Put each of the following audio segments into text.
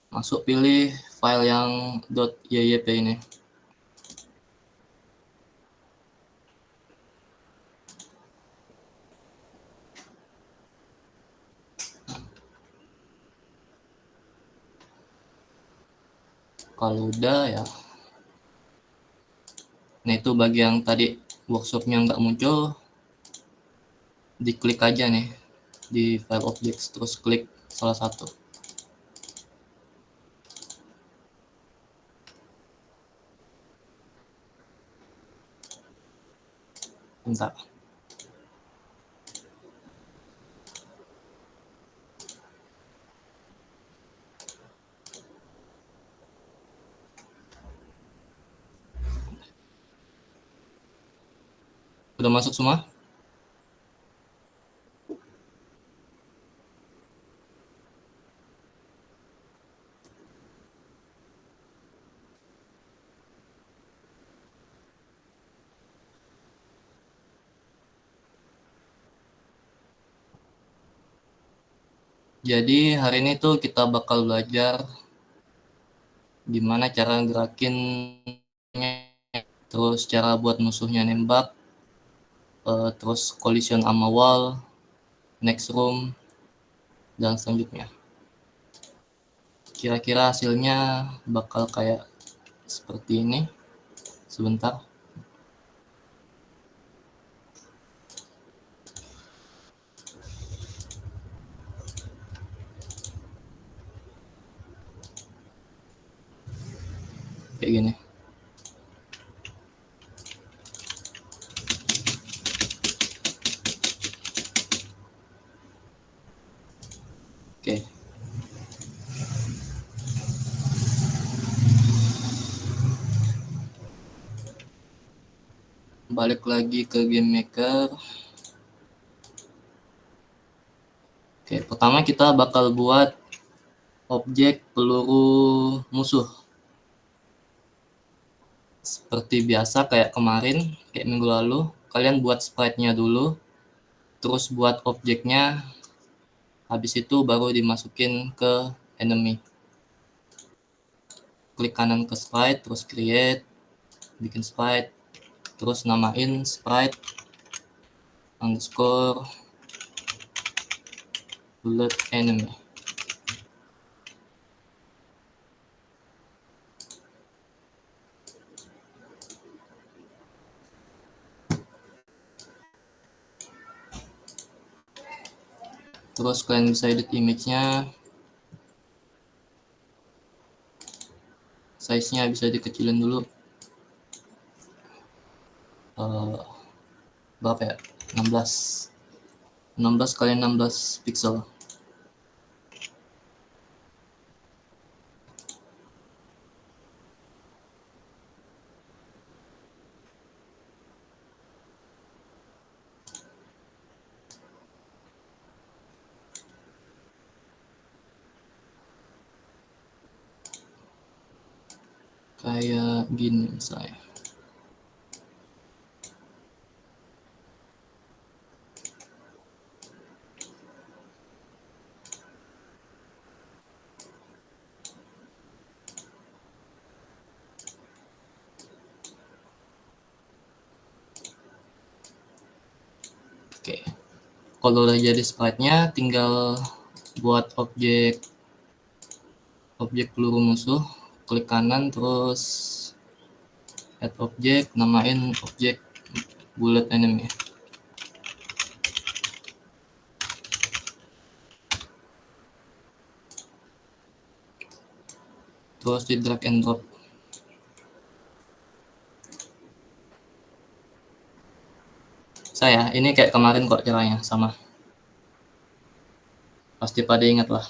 Masuk pilih file yang .yp ini. Kalau udah ya, nah itu bagi yang tadi workshopnya nggak muncul, diklik aja nih di file objects, terus klik salah satu. Bentar. Udah masuk semua? Jadi hari ini tuh kita bakal belajar gimana cara gerakin, terus cara buat musuhnya nembak, terus collision sama wall, next room, dan selanjutnya. Kira-kira hasilnya bakal kayak seperti ini. Sebentar. Kayak gini. Oke. Balik lagi ke game maker. Oke, pertama kita bakal buat objek peluru musuh. Seperti biasa kayak kemarin, kayak minggu lalu, kalian buat sprite-nya dulu, terus buat objeknya, habis itu baru dimasukin ke enemy. Klik kanan ke sprite, terus create, bikin sprite, terus namain sprite underscore bullet enemy. Terus kalian bisa edit image-nya, size-nya bisa dikecilin dulu. Berapa ya? 16 kali 16 pixel. Kayak gini misalnya. Oke. Kalau udah jadi sprite-nya, tinggal buat objek peluru musuh, klik kanan terus add object, namain objek bullet enemy. Terus di drag and drop. Saya ini kayak kemarin kok caranya sama. Pasti pada ingat lah.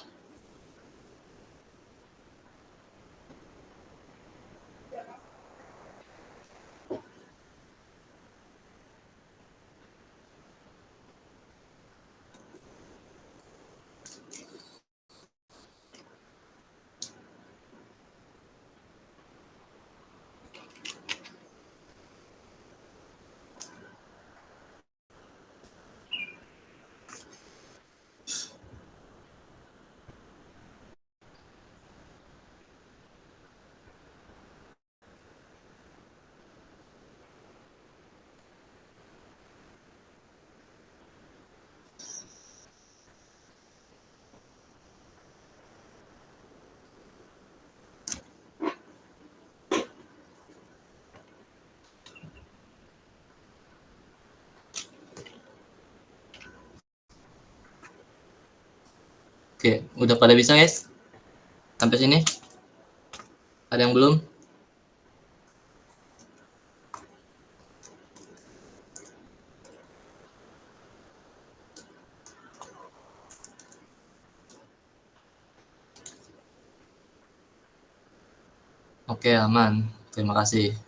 Oke, udah pada bisa guys? Sampai sini? Ada yang belum? Oke, aman. Terima kasih.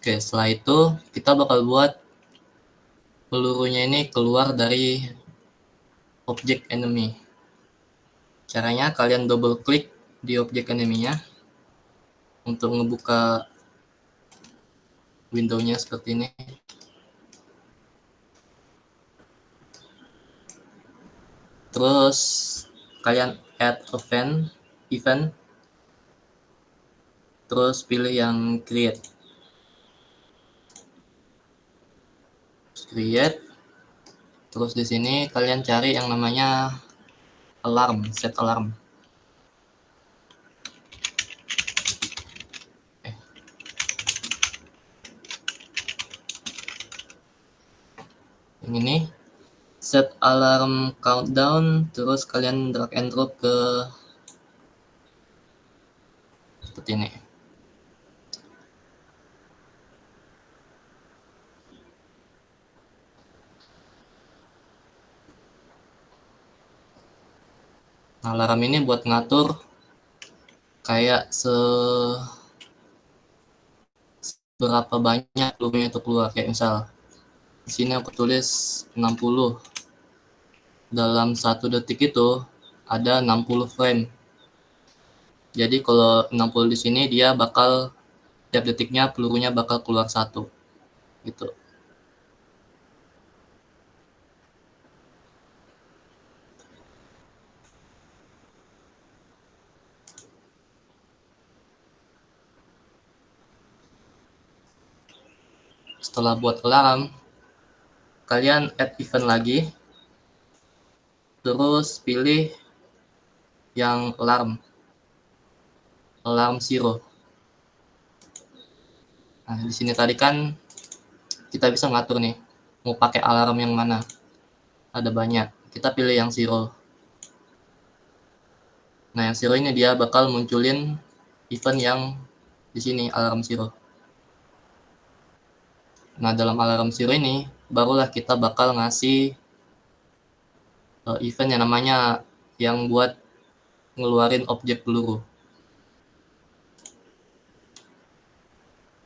Oke, setelah itu kita bakal buat pelurunya ini keluar dari objek enemy. Caranya kalian double klik di objek enemy-nya untuk ngebuka window-nya seperti ini. Terus kalian add event, terus pilih yang create. Terus di sini kalian cari yang namanya set alarm. Yang ini set alarm countdown, terus kalian drag and drop ke seperti ini. Nah, alarm ini buat ngatur kayak berapa banyak pelurunya itu keluar. Kayak misal di sini aku tulis 60. Dalam 1 detik itu ada 60 frame. Jadi kalau 60 di sini dia bakal tiap detiknya pelurunya bakal keluar 1 gitu. Setelah buat alarm, kalian add event lagi, terus pilih yang alarm zero. Nah, di sini tadi kan kita bisa ngatur nih, mau pakai alarm yang mana. Ada banyak. Kita pilih yang zero. Nah, yang zero ini dia bakal munculin event yang di sini alarm zero. Nah, dalam alarm zero ini barulah kita bakal ngasih event yang namanya yang buat ngeluarin objek peluru.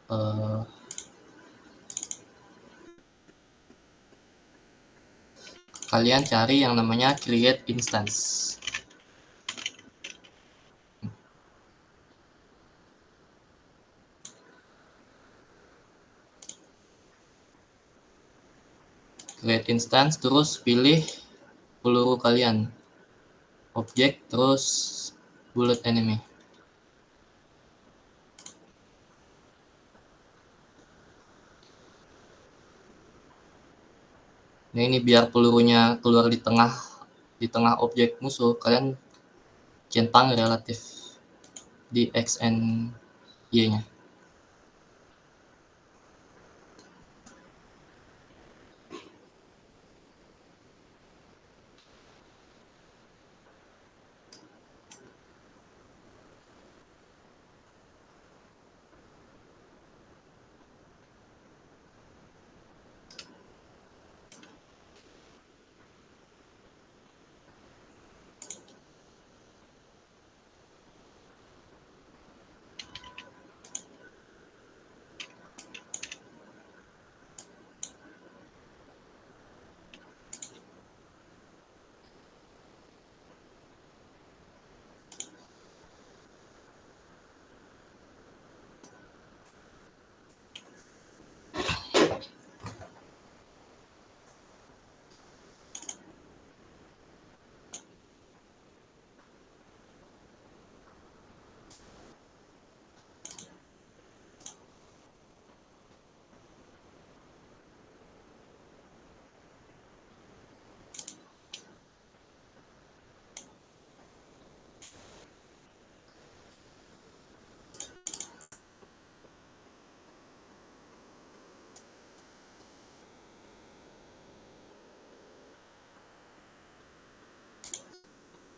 Uh, Kalian cari yang namanya create instance. Create instance, terus pilih peluru kalian, objek, terus bullet enemy. Nah, ini biar pelurunya keluar di tengah objek musuh, kalian centang relatif di X and Y-nya.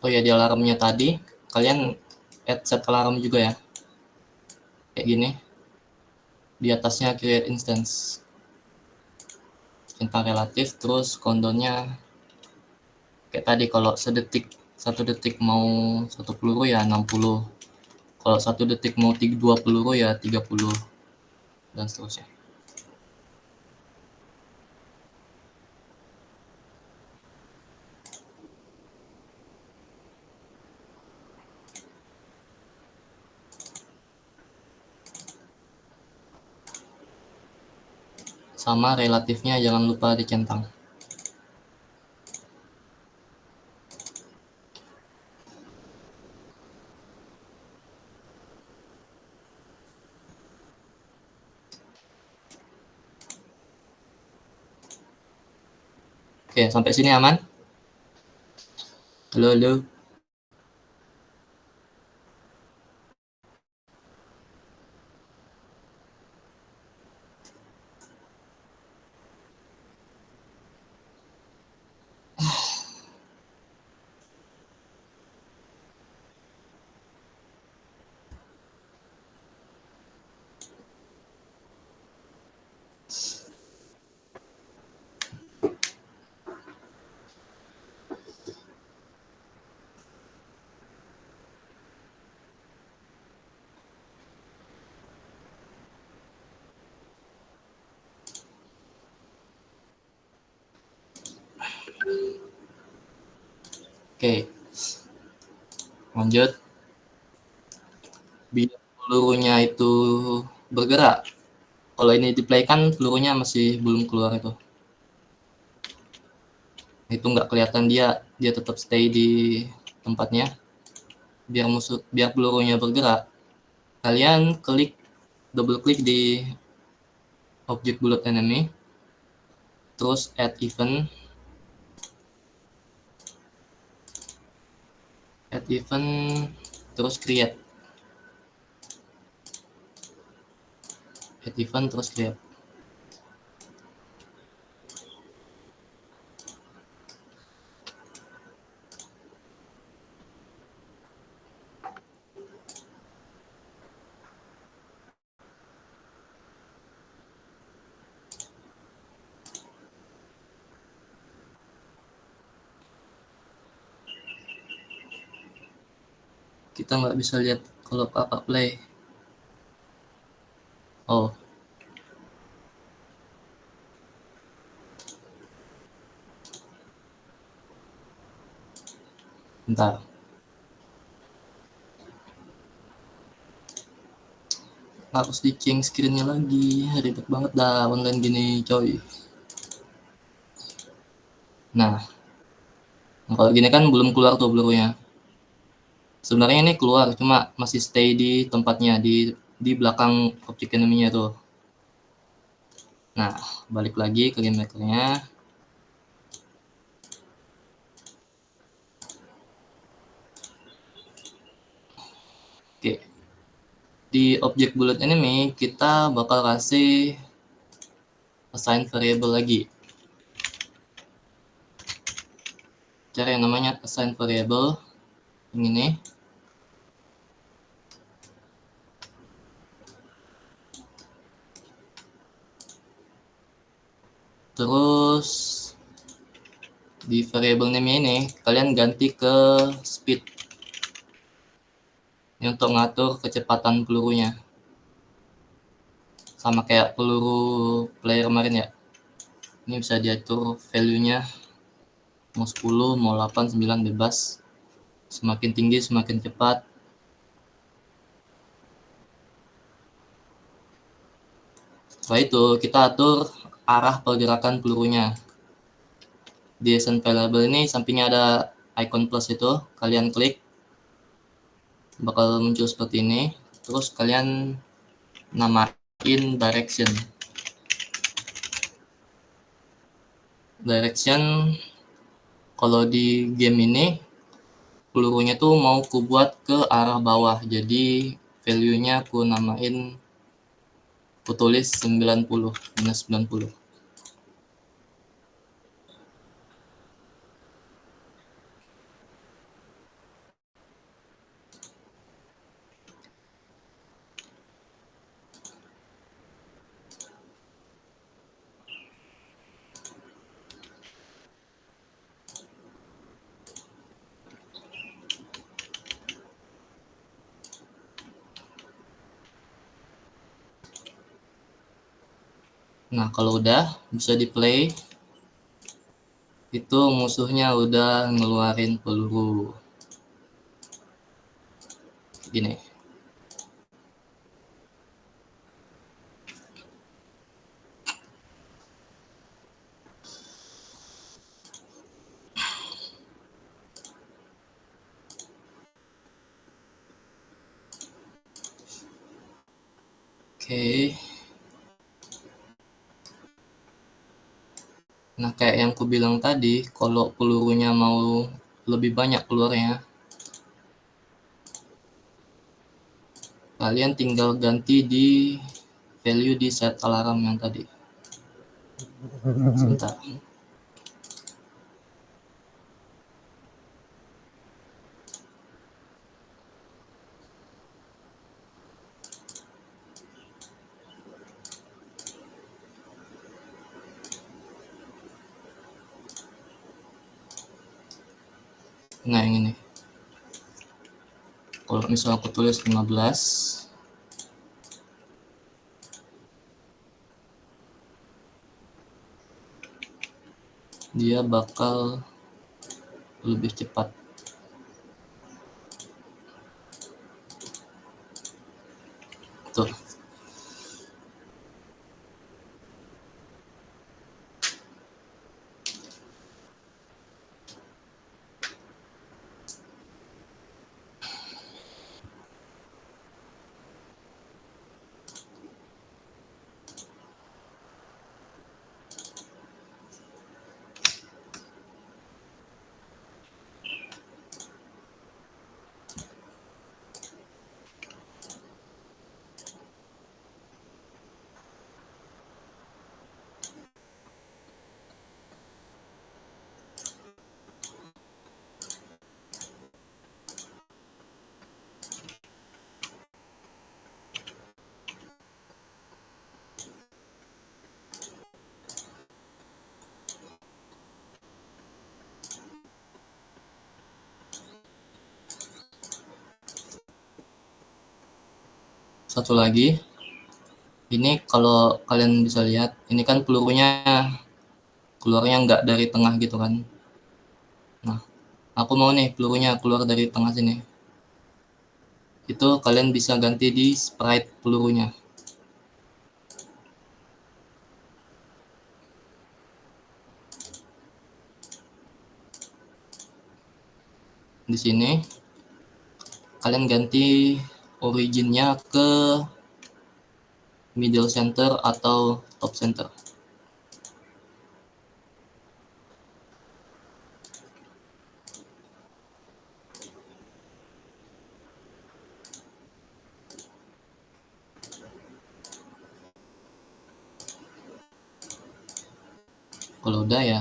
Oh ya, di alarmnya tadi kalian add set alarm juga ya, kayak gini. Di atasnya create instance tentang relatif, terus countdownnya kayak tadi, kalau sedetik 1 detik mau 1 peluru ya 60, kalau 1 detik mau 2 peluru ya 30, dan seterusnya. Sama relatifnya jangan lupa dicentang. Oke, sampai sini aman? Halo, halo. Oke, lanjut. Biar pelurunya itu bergerak. Kalau ini di play kan pelurunya masih belum keluar itu. Itu nggak kelihatan, dia tetap stay di tempatnya. Biar pelurunya bergerak, kalian double klik di object bullet enemy, terus add event, terus create. Kita nggak bisa lihat kalau kakak play. Oh, bentar. Harus di change screennya lagi. Ribet banget dah online gini, coy. Nah, kalau gini kan belum keluar tuh pelurunya. Sebenarnya ini keluar, cuma masih stay di tempatnya, di belakang objek enemy-nya tuh. Nah, balik lagi ke game maker-nya. Oke, di objek bullet enemy kita bakal kasih assign variable lagi. Cara yang namanya assign variable yang ini. Terus di variable name ini kalian ganti ke speed. Ini untuk ngatur kecepatan pelurunya. Sama kayak peluru player kemarin ya. Ini bisa diatur value-nya mau 10, mau 8, 9 bebas. Semakin tinggi semakin cepat. Setelah itu kita atur arah pergerakan pelurunya. Di assign variable ini sampingnya ada icon plus itu, kalian klik, bakal muncul seperti ini. Terus kalian namain direction. Kalau di game ini pelurunya tuh mau ku buat ke arah bawah, jadi value-nya ku namain, ku tulis 90, minus 90. Nah, kalau udah bisa di play, itu musuhnya udah ngeluarin peluru. Gini. Oke. Nah, kayak yang ku bilang tadi, kalau pelurunya mau lebih banyak keluarnya, kalian tinggal ganti di value di set alarm yang tadi. Sebentar. Nah, yang ini. Kalau misalnya aku tulis 15, dia bakal lebih cepat. Tuh. Satu lagi, ini kalau kalian bisa lihat, ini kan pelurunya keluarnya nggak dari tengah gitu kan. Nah, aku mau nih pelurunya keluar dari tengah sini. Itu kalian bisa ganti di sprite pelurunya. Di sini kalian ganti originnya ke middle center atau top center. Kalau udah ya,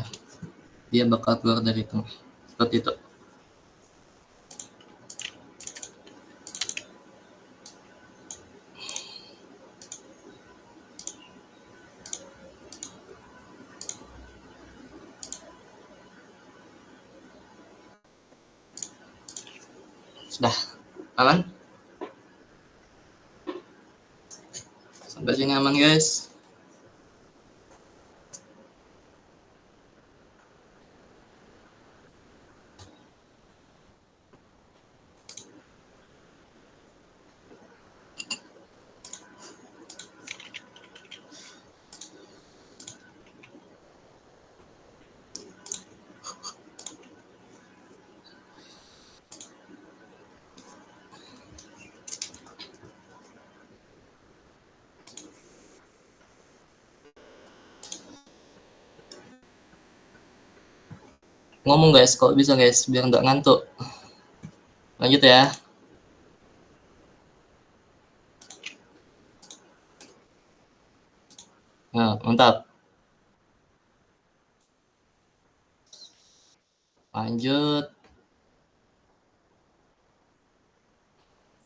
dia bakal keluar dari tengah. Seperti itu. Sudah, aman? Sampai sini aman guys. Ngomong guys, kok bisa guys, biar nggak ngantuk. Lanjut ya. Nah, mantap. Lanjut.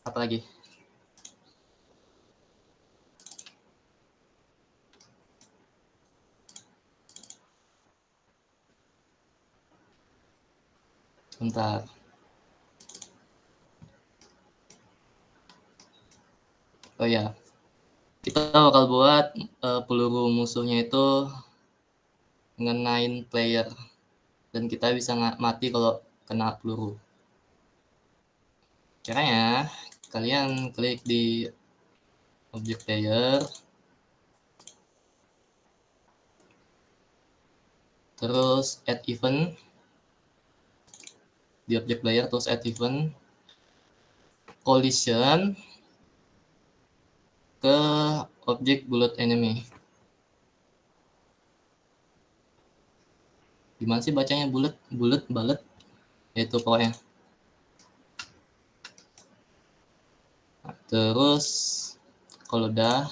Apa lagi? Bentar. Oh ya, Kita bakal buat peluru musuhnya itu ngenain player dan kita bisa mati kalau kena peluru. Caranya kalian klik di objek player, terus add event di objek player, terus add event collision ke objek bullet enemy. Gimana sih bacanya bullet, itu pokoknya. Nah, terus kalau udah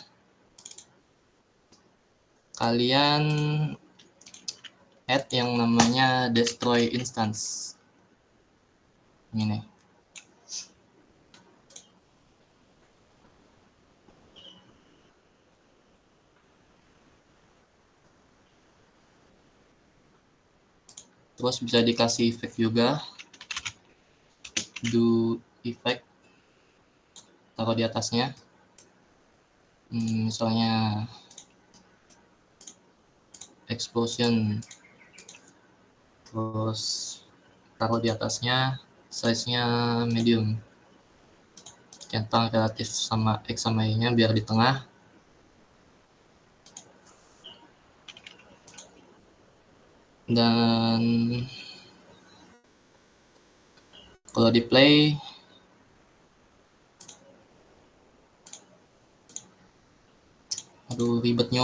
kalian add yang namanya destroy instance. Ini. Terus bisa dikasih effect juga. Do effect. Taruh di atasnya. Misalnya explosion. Terus taruh di atasnya. Size-nya medium. Centang relatif sama X sama Y-nya biar di tengah. Dan kalau di play aduh ribetnya.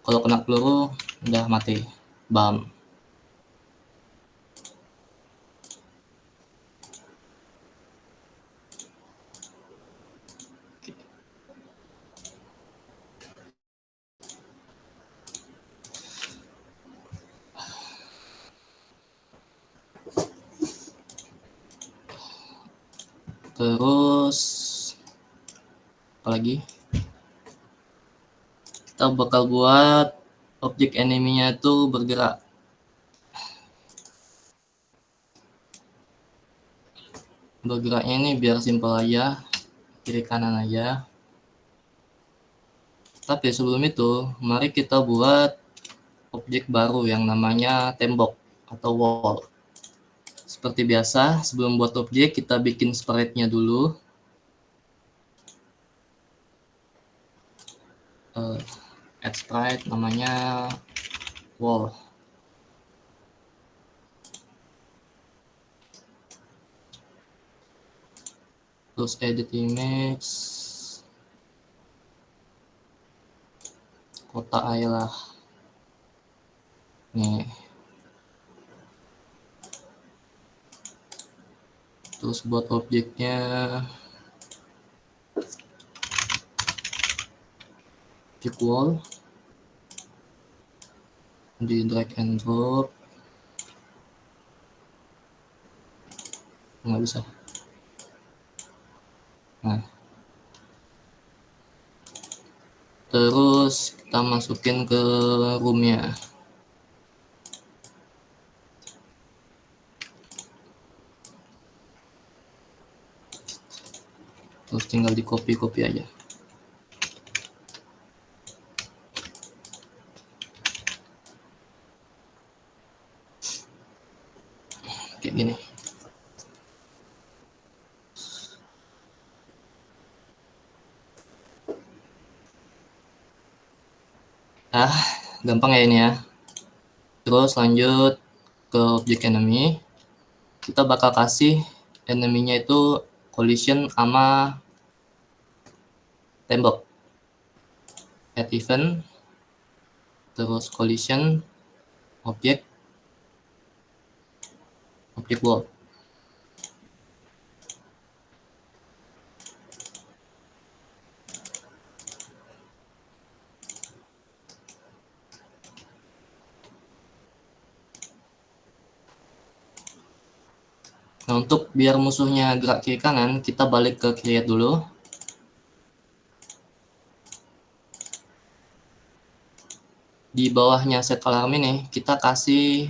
Kalau kena peluru udah mati. Bam. Terus apa lagi? Kita bakal buat objek enemy-nya itu bergerak. Bergeraknya ini biar simpel aja, kiri kanan aja. Tapi sebelum itu, mari kita buat objek baru yang namanya tembok atau wall. Seperti biasa, sebelum buat objek kita bikin sprite-nya dulu. Add sprite namanya wall. Terus edit image, kotak aja lah. Nih. Terus buat objeknya objek wall, di drag and drop. Nggak bisa. Nah, terus kita masukin ke roomnya. Terus tinggal di copy aja. Kayak gini. Gampang ya ini ya. Terus lanjut ke objek enemy. Kita bakal kasih enemy-nya itu collision sama tembok. Add event. terus collision, object wall. Nah, untuk biar musuhnya gerak kiri kanan, kita balik ke create dulu. Di bawahnya set alarm ini, kita kasih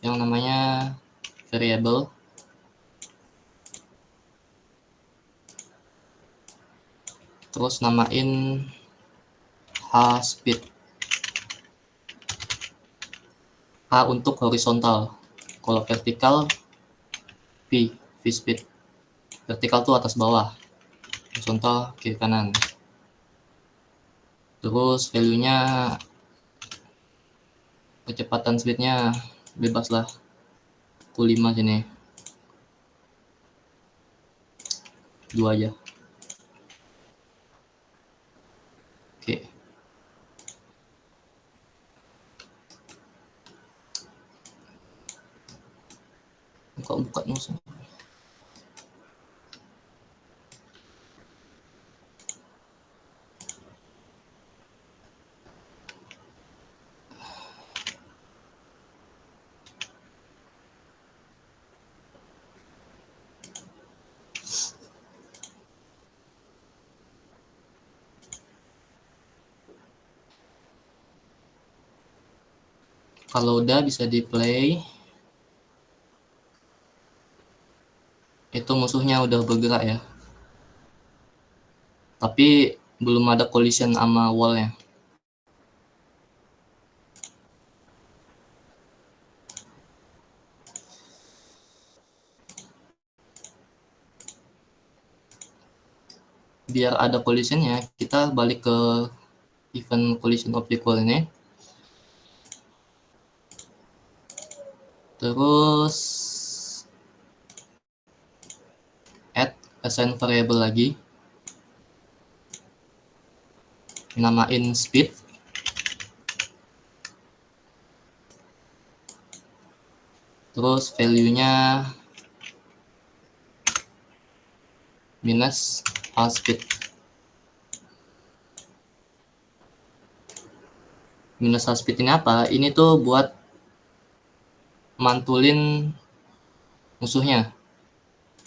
yang namanya variable. Terus namain speed. H untuk horizontal. Kalau vertikal, V speed. Vertikal tuh atas bawah, horizontal kiri kanan. Terus value-nya, kecepatan speednya bebas lah, aku 5 sini, 2 aja. Oke, buka musuh. Kalau udah bisa di play, itu musuhnya udah bergerak ya, tapi belum ada collision sama wallnya. Biar ada collisionnya, kita balik ke event collision object wall ini. Terus add assign variable lagi, namain speed. Terus value-nya minus speed. Minus speed ini apa? Ini tuh buat mantulin musuhnya.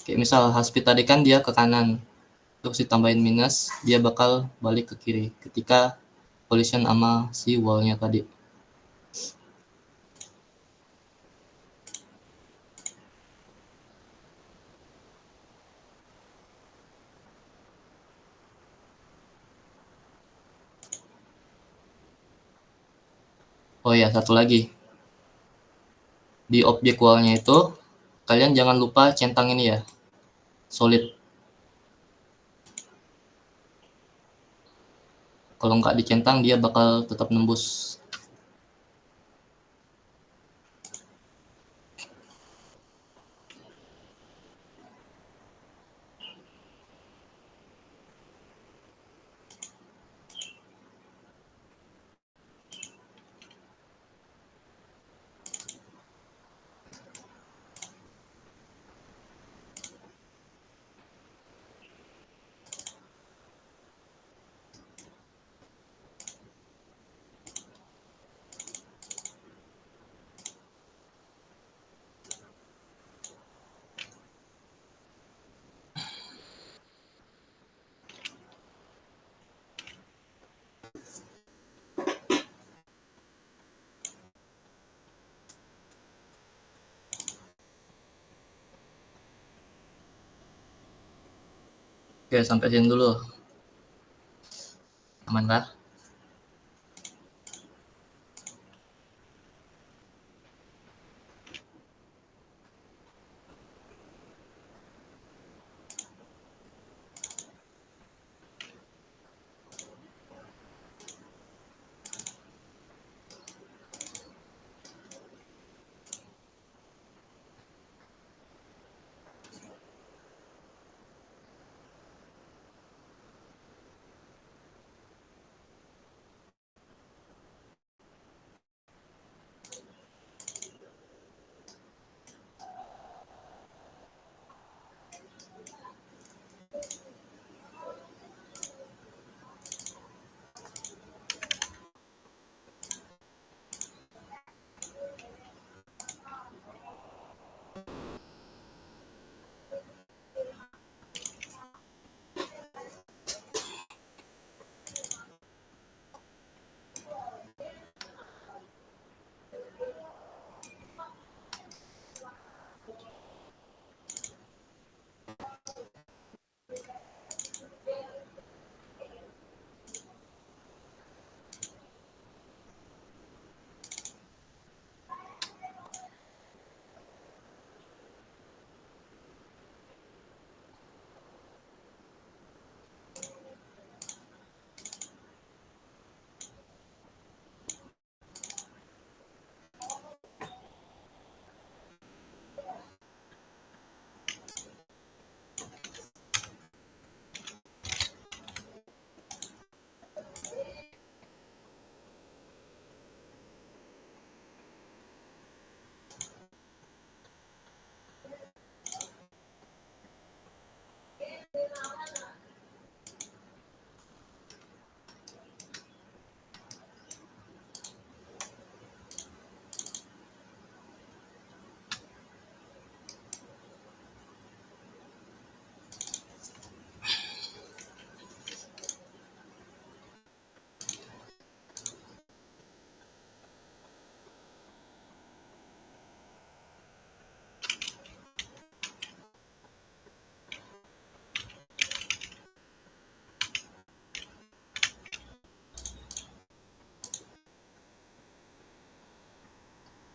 Kayak misal speed tadi kan dia ke kanan, terus ditambahin minus, dia bakal balik ke kiri ketika collision sama si wallnya tadi. Oh ya, satu lagi. Di objek wallnya itu, kalian jangan lupa centang ini ya, solid. Kalau nggak dicentang, dia bakal tetap nembus. Oke, sampai sini dulu. Aman kah?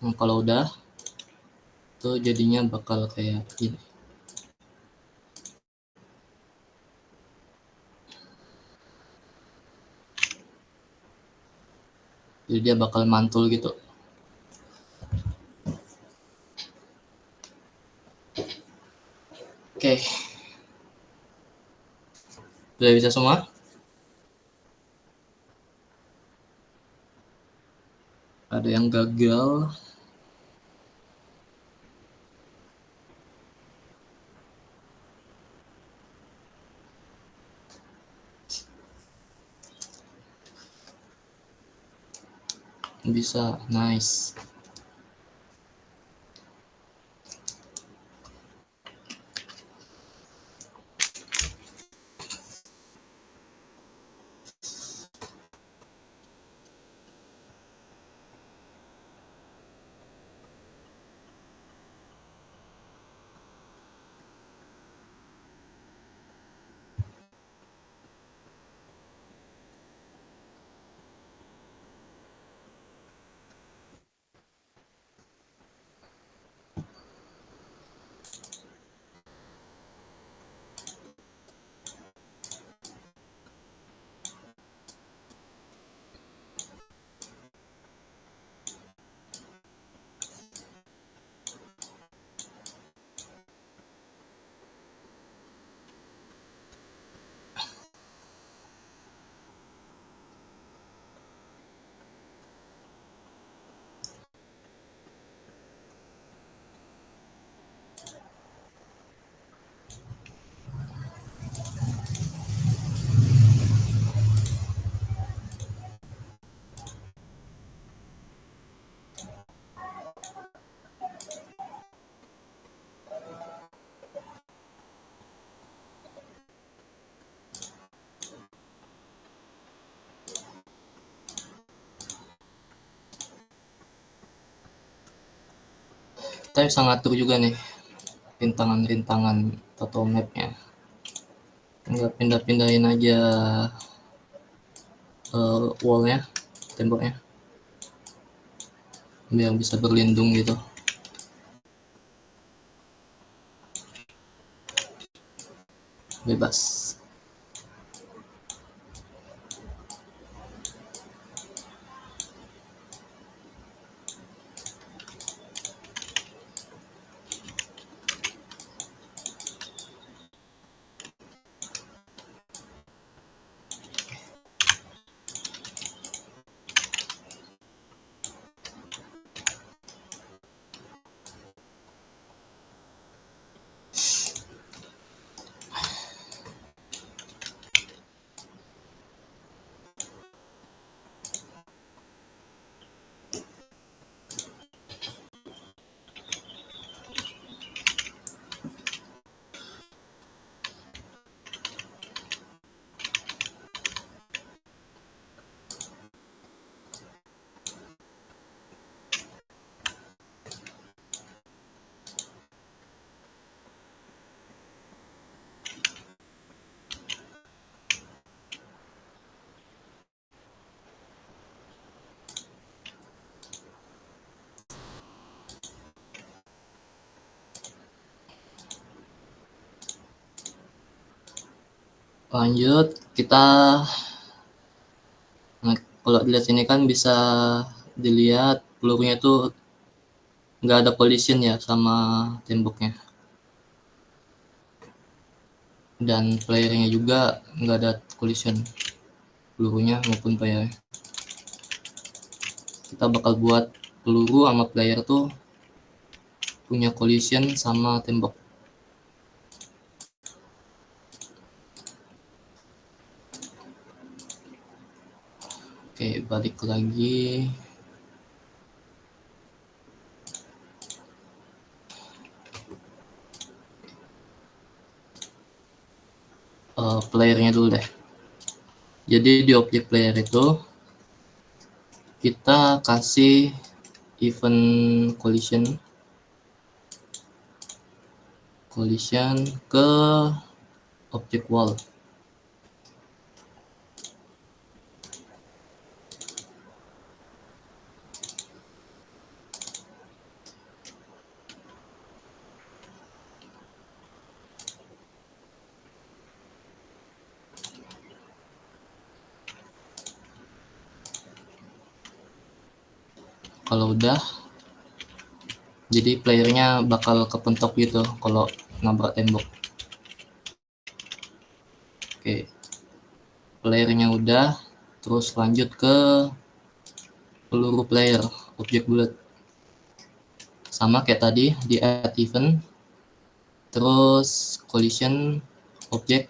Kalau udah tuh jadinya bakal kayak gini. Jadi dia bakal mantul gitu. Oke, udah bisa semua? Ada yang gagal. Bisa, nice. Kita bisa ngatur juga nih rintangan-rintangan total mapnya. Nggak pindah-pindahin aja wallnya, temboknya, biar bisa berlindung gitu. Bebas. Lanjut, kita kalau dilihat sini kan bisa dilihat pelurunya tuh nggak ada collision ya sama temboknya, dan playernya juga nggak ada collision, pelurunya maupun player. Kita bakal buat peluru sama player tuh punya collision sama tembok. Oke, balik lagi. Playernya dulu deh. Jadi di objek player itu kita kasih event collision ke objek wall. Kalau udah, jadi playernya bakal kepentok gitu kalau nabrak tembok. Oke, playernya udah, terus lanjut ke peluru player, objek bulat. Sama kayak tadi di add event, terus collision objek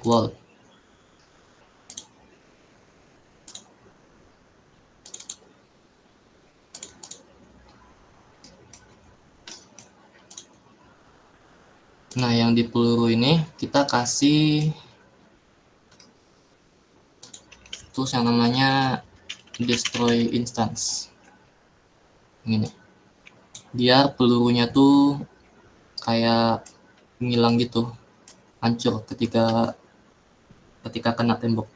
wall. Nah, yang di peluru ini kita kasih tools yang namanya destroy instance. Ini biar pelurunya tuh kayak ngilang gitu, hancur ketika ketika kena tembok.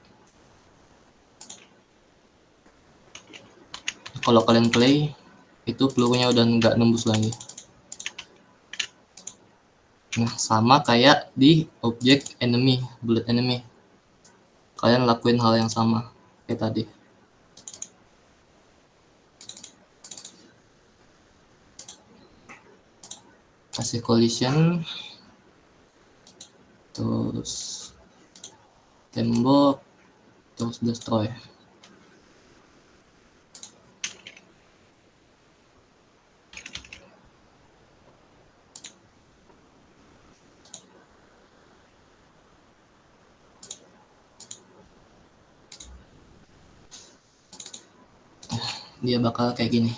Kalau kalian play, itu pelurunya udah nggak nembus lagi. Nah, sama kayak di objek enemy, bullet enemy. Kalian lakuin hal yang sama kayak tadi. Kasih collision, terus tembok, terus destroy. Dia bakal kayak gini.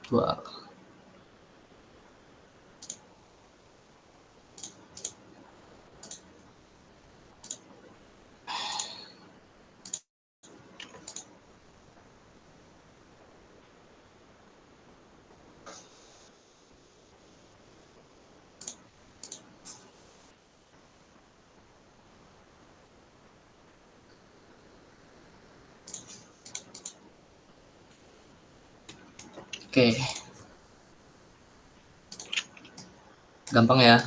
Wah. Oke, gampang ya.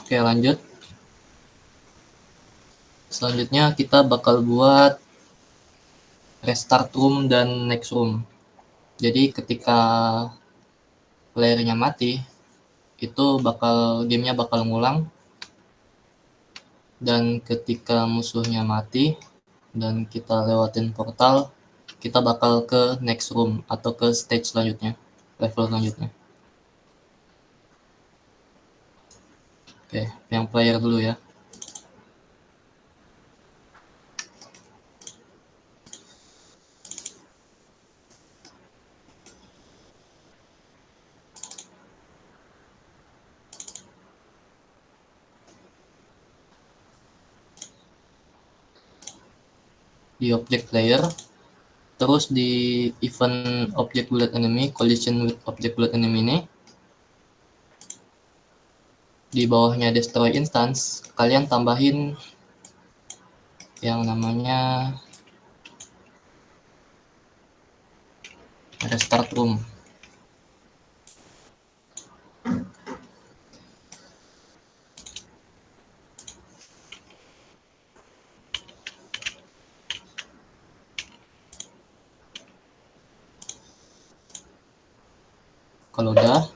Oke, lanjut. Selanjutnya kita bakal buat restart room dan next room. Jadi ketika playernya mati, itu gamenya bakal ngulang. Dan ketika musuhnya mati dan kita lewatin portal, kita bakal ke next room atau ke stage selanjutnya, level selanjutnya. Oke, yang player dulu ya. Di object player, terus di event object bullet enemy, collision with object bullet enemy ini, di bawahnya destroy instance, kalian tambahin yang namanya restart room. Kalau udah,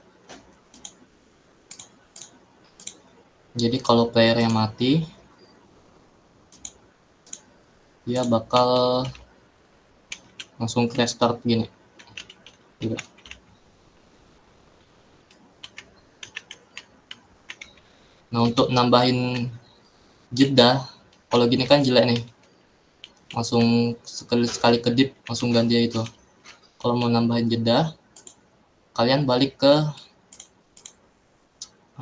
jadi kalau playernya mati, dia bakal langsung crash start gini. Gitu. Nah, untuk nambahin jeda, kalau gini kan jelek nih. Langsung sekali kedip, langsung ganti itu. Kalau mau nambahin jeda, kalian balik ke...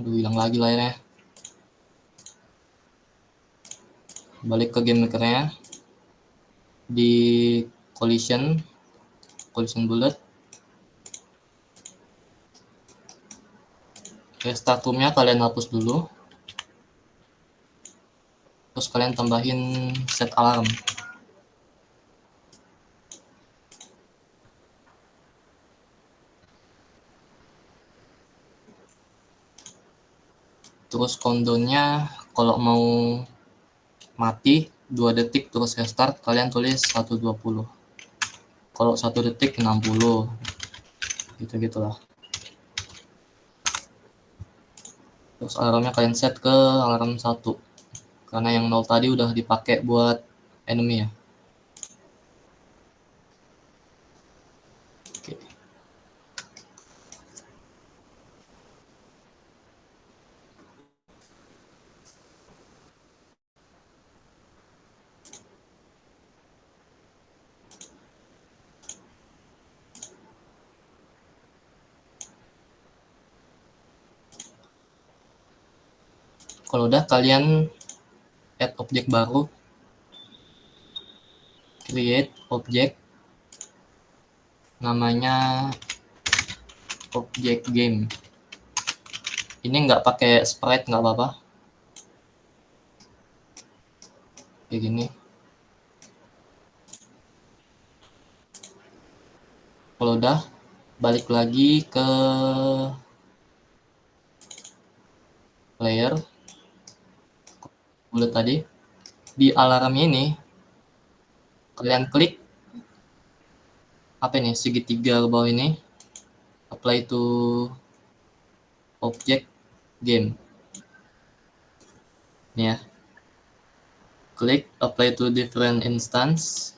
Aduh, hilang lagi layarnya. Balik ke game makernya. Di collision bullet. Restart room-nya kalian hapus dulu. Terus kalian tambahin set alarm. Terus countdown-nya kalau mau mati 2 detik terus restart, kalian tulis 120. Kalau 1 detik 60. Gitu-gitulah. Terus alarmnya kalian set ke alarm 1. Karena yang 0 tadi udah dipakai buat enemy ya. Oke. Kalau udah, kalian add objek baru, create object namanya object game. Ini nggak pakai sprite, nggak apa-apa, kayak gini. Kalau udah, balik lagi ke player bullet tadi. Di alarm ini kalian klik apa ini, segitiga ke bawah ini, apply to object game. Ini ya, klik apply to different instance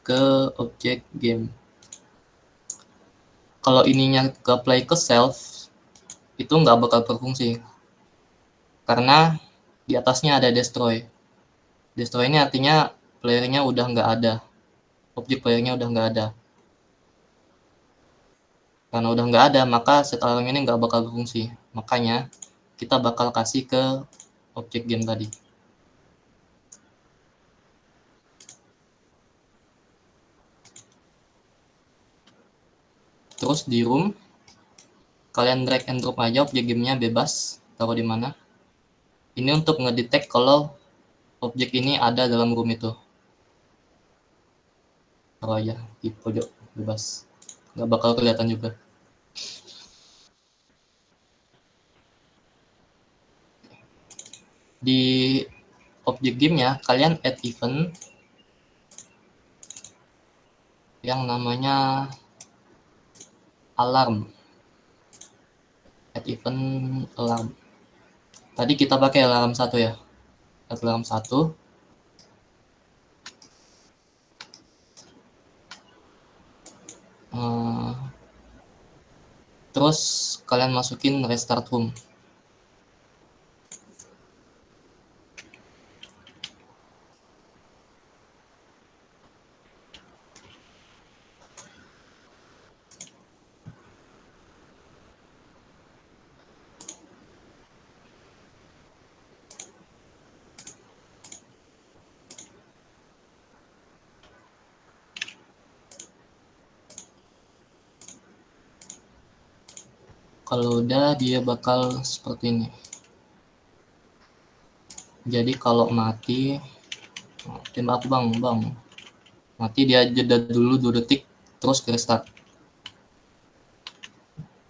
ke object game. Kalau ininya ke apply ke self, itu nggak bakal berfungsi karena di atasnya ada destroy. Destroy ini artinya playernya udah nggak ada, objek playernya udah nggak ada. Karena udah nggak ada, maka set alarm ini nggak bakal berfungsi. Makanya kita bakal kasih ke objek game tadi. Terus di room, kalian drag and drop aja objek gamenya, bebas taruh di mana. Ini untuk ngedetect kalau objek ini ada dalam room itu. Taruh aja di pojok, bebas. Nggak bakal kelihatan juga. Di objek gamenya kalian add event yang namanya alarm. Add event alarm. Tadi kita pakai alarm 1 ya. Alarm 1. Terus kalian masukin restart room. Kalau udah dia bakal seperti ini. Jadi kalau mati, tembak aku bang. Mati dia jeda dulu 2 detik, terus restart.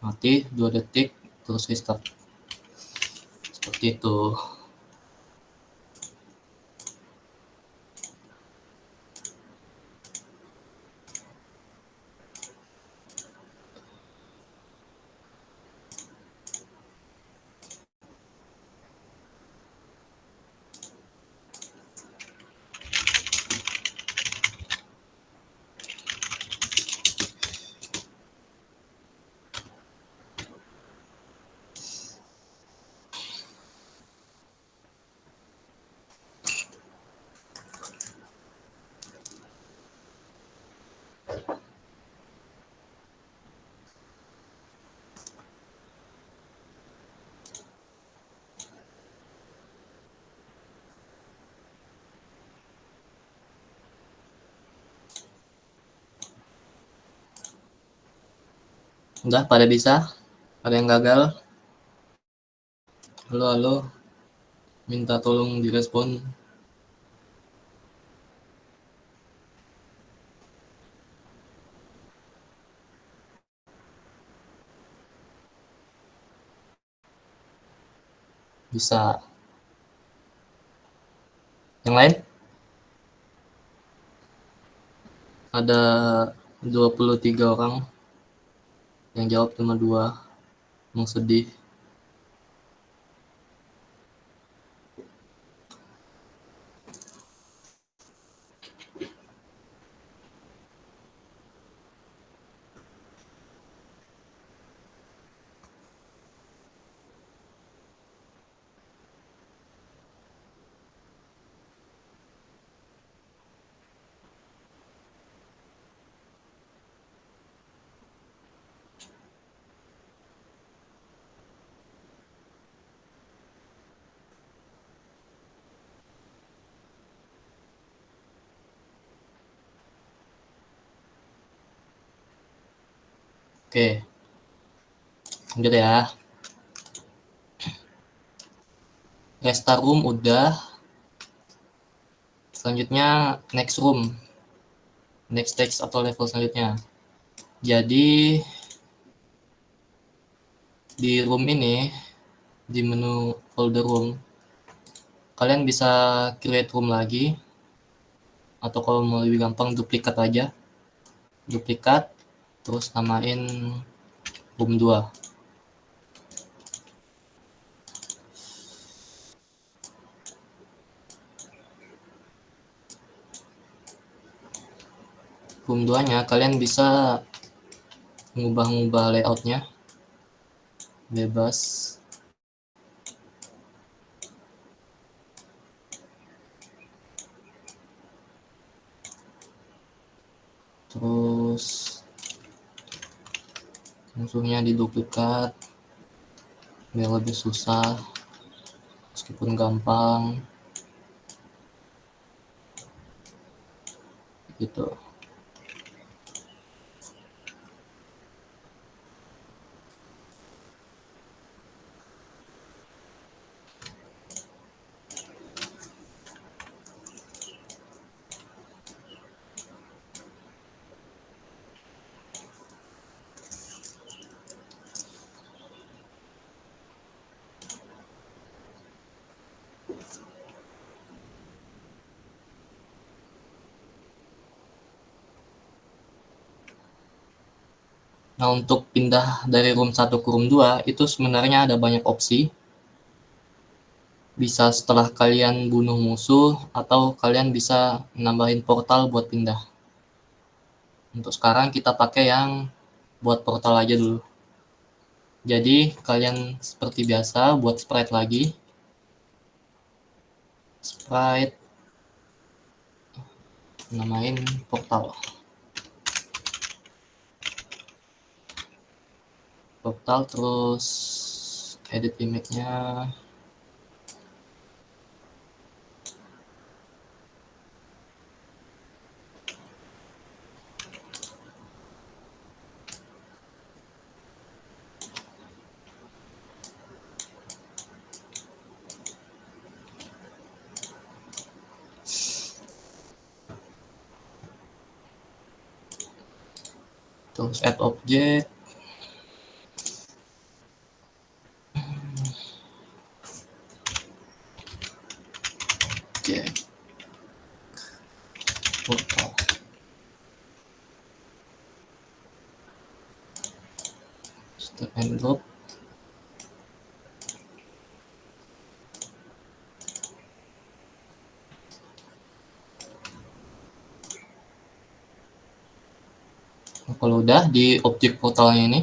Mati 2 detik, terus restart. Seperti itu. Udah pada bisa? Ada yang gagal? Halo, minta tolong direspon. Bisa. Yang lain? Ada 23 orang. Yang jawab cuma 2. Emang sedih. Oke, lanjut ya. Restart room udah. Selanjutnya next room. Next stage atau level selanjutnya. Jadi di room ini, di menu folder room, kalian bisa create room lagi, atau kalau mau lebih gampang duplikat aja. Duplikat, terus namain room 2. Room 2 nya kalian bisa ngubah-ngubah layoutnya bebas. Terus musuhnya diduplikat biar lebih susah, meskipun gampang gitu. Nah, untuk pindah dari room 1 ke room 2 itu sebenarnya ada banyak opsi. Bisa setelah kalian bunuh musuh atau kalian bisa nambahin portal buat pindah. Untuk sekarang kita pakai yang buat portal aja dulu. Jadi kalian seperti biasa buat sprite lagi. Sprite namain portal. Portal terus edit image-nya. Terus add object. Object portal. Step and drop. Nah, kalau udah di objek portalnya ini,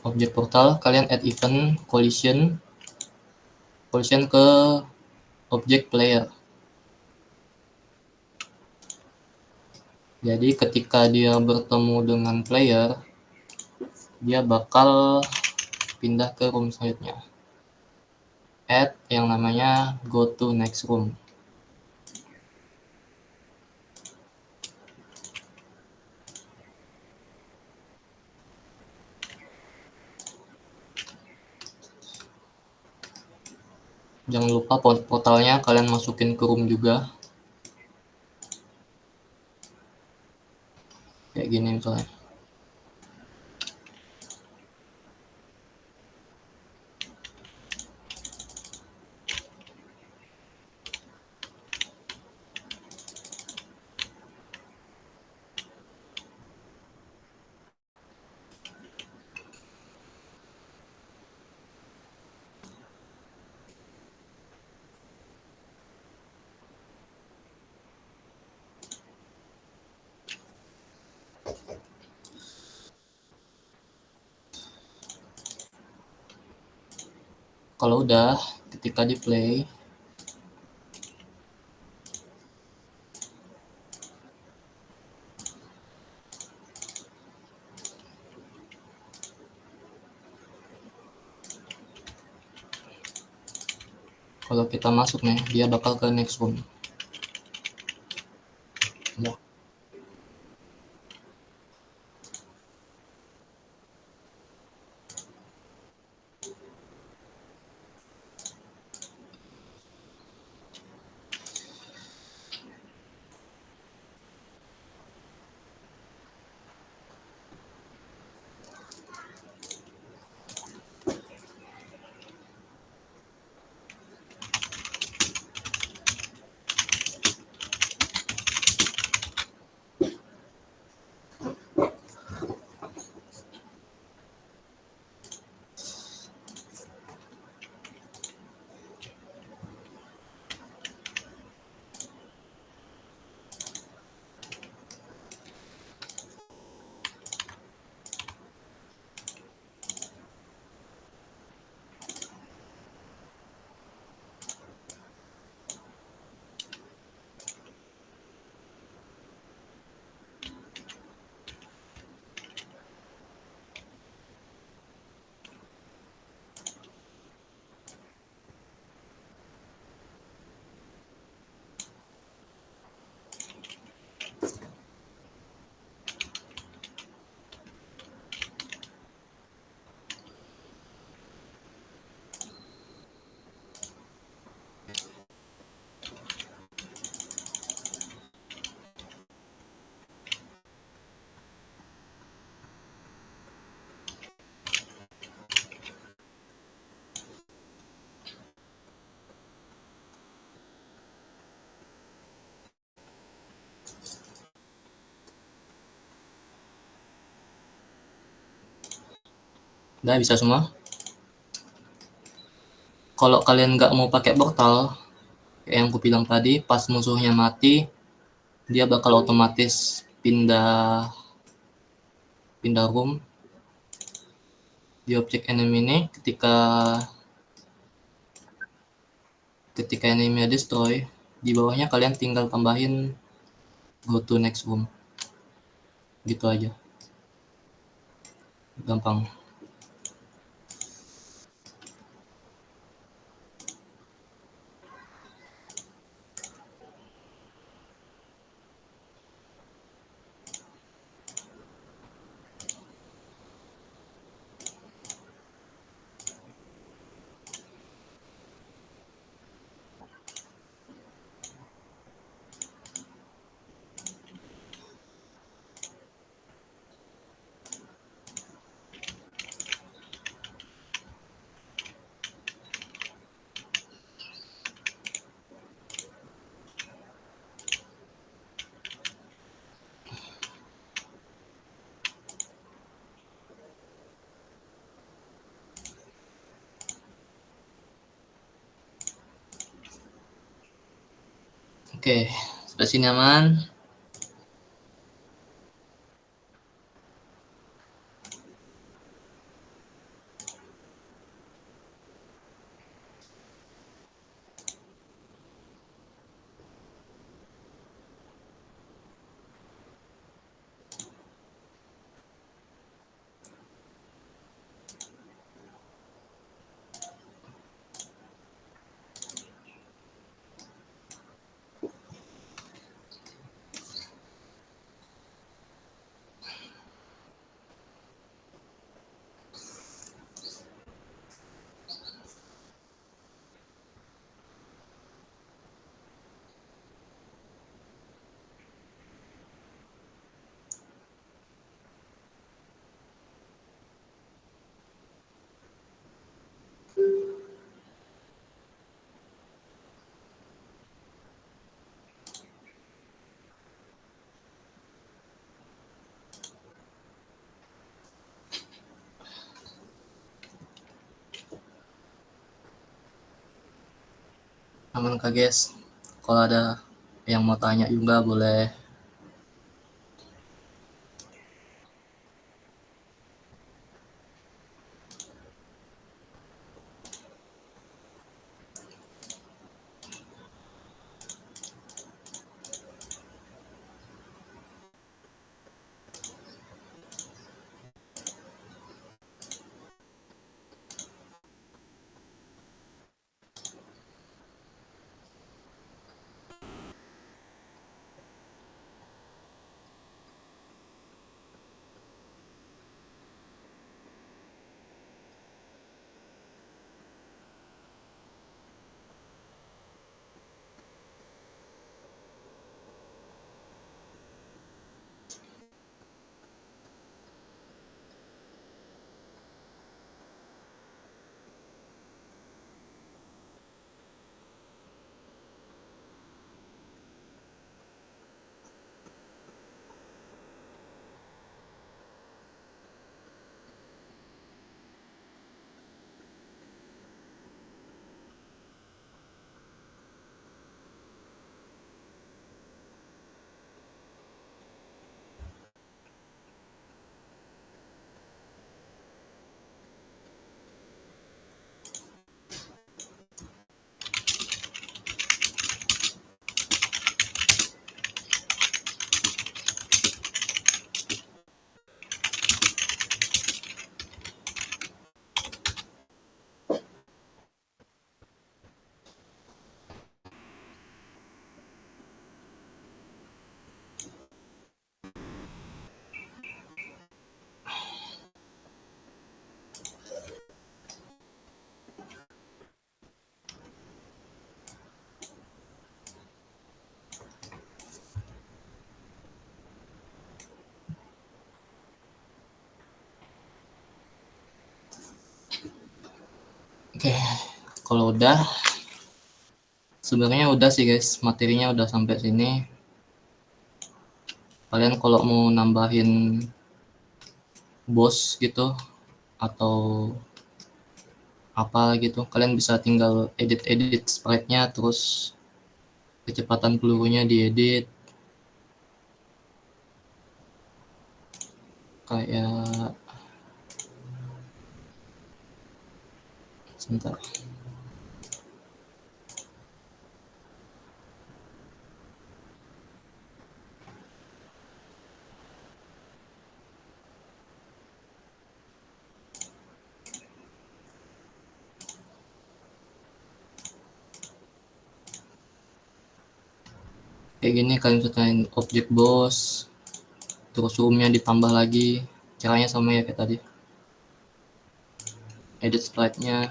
objek portal kalian add event collision ke objek player. Jadi ketika dia bertemu dengan player, dia bakal pindah ke room selanjutnya. Add yang namanya go to next room. Jangan lupa portalnya kalian masukin ke room juga. Kayak gini misalnya. Kalau udah, ketika di play, kalau kita masuk nih, dia bakal ke next room. Udah. Udah bisa semua. Kalau kalian nggak mau pakai portal, kayak yang aku bilang tadi, pas musuhnya mati, dia bakal otomatis pindah pindah room di objek enemy ini. Ketika enemy destroy, di bawahnya kalian tinggal tambahin go to next room, gitu aja, gampang. Oke, sudah sini aman. Aman kak guys, kalau ada yang mau tanya juga boleh. Oke, kalau udah, sebenarnya udah sih guys, materinya udah sampai sini. Kalian kalau mau nambahin boss gitu, atau apa gitu, kalian bisa tinggal edit sprite-nya, terus kecepatan pelurunya diedit kayak sebentar. Kayak gini kalian ceritain objek boss, terus roomnya ditambah lagi, caranya sama ya kayak tadi, edit sprite-nya.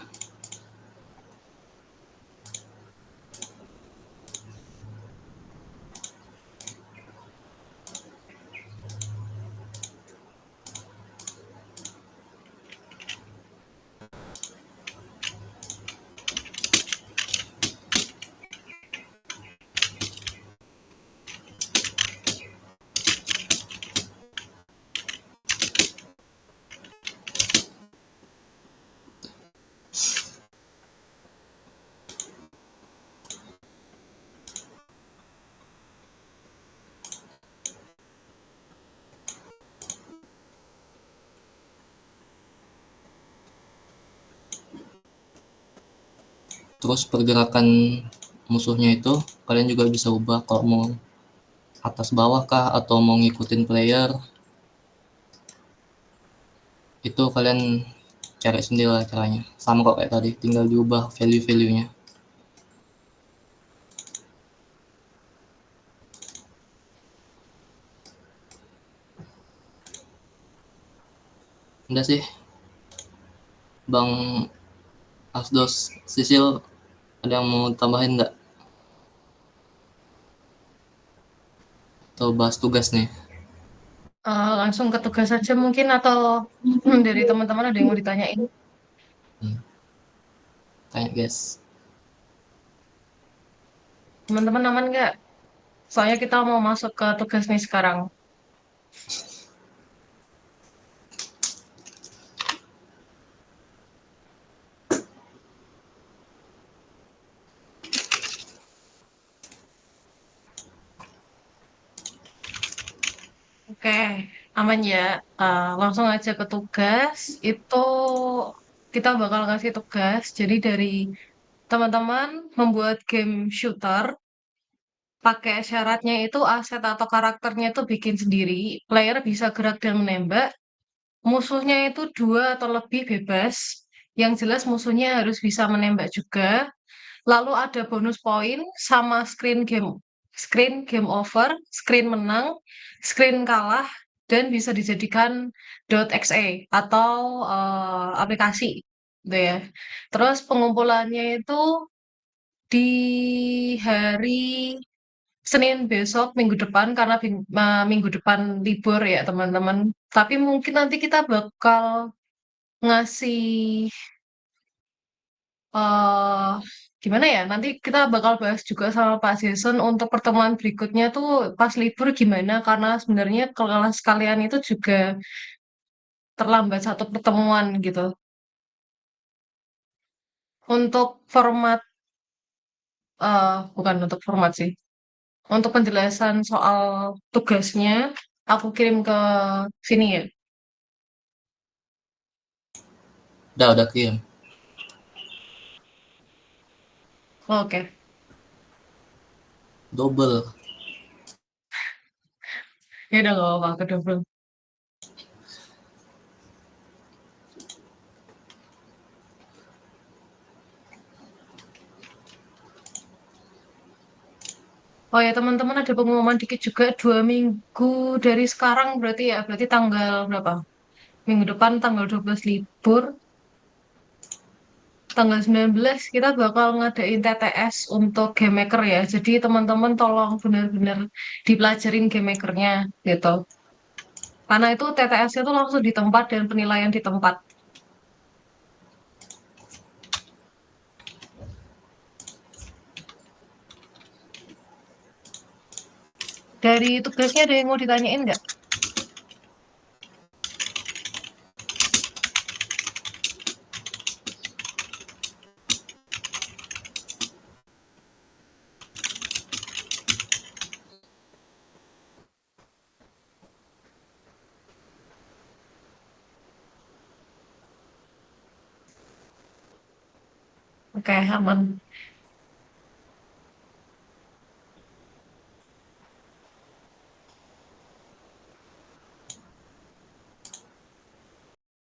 Terus pergerakan musuhnya itu kalian juga bisa ubah, kalau mau atas bawah kah atau mau ngikutin player, itu kalian cari sendiri lah caranya, sama kok kayak tadi, tinggal diubah value-value-nya. Udah sih Bang Asdos, Sisil, ada yang mau tambahin nggak? Atau bahas tugas nih? Langsung ke tugas saja mungkin atau dari teman-teman ada yang mau ditanyain? Hmm, tanya guys. Teman-teman aman nggak? Soalnya kita mau masuk ke tugas nih sekarang. Oke, aman ya. Langsung aja ke tugas. Itu kita bakal ngasih tugas. Jadi dari teman-teman membuat game shooter, pakai syaratnya itu aset atau karakternya itu bikin sendiri. Player bisa gerak dan menembak. Musuhnya itu dua atau lebih bebas. Yang jelas musuhnya harus bisa menembak juga. Lalu ada bonus poin sama screen game over, screen menang, screen kalah, dan bisa dijadikan .exe atau aplikasi, gitu ya. Terus pengumpulannya itu di hari Senin besok, minggu depan, karena minggu depan libur ya teman-teman. Tapi mungkin nanti kita bakal ngasih eh gimana ya? Nanti kita bakal bahas juga sama Pak Jason untuk pertemuan berikutnya tuh pas libur gimana? Karena sebenarnya kelas kalian itu juga terlambat satu pertemuan gitu. Untuk format, bukan untuk format sih. Untuk penjelasan soal tugasnya, aku kirim ke sini ya. Udah kirim. Oke, Double. ya udah gak apa-apa, ke double. Oh ya teman-teman ada pengumuman dikit juga 2 minggu dari sekarang berarti ya, berarti tanggal berapa? Minggu depan tanggal 12 libur, tanggal 19 kita bakal ngadain TTS untuk game maker ya. Jadi teman-teman tolong benar-benar dipelajarin game makernya gitu. Karena itu TTS-nya tuh langsung di tempat dan penilaian di tempat. Dari tugasnya ada yang mau ditanyain nggak? Oke, aman.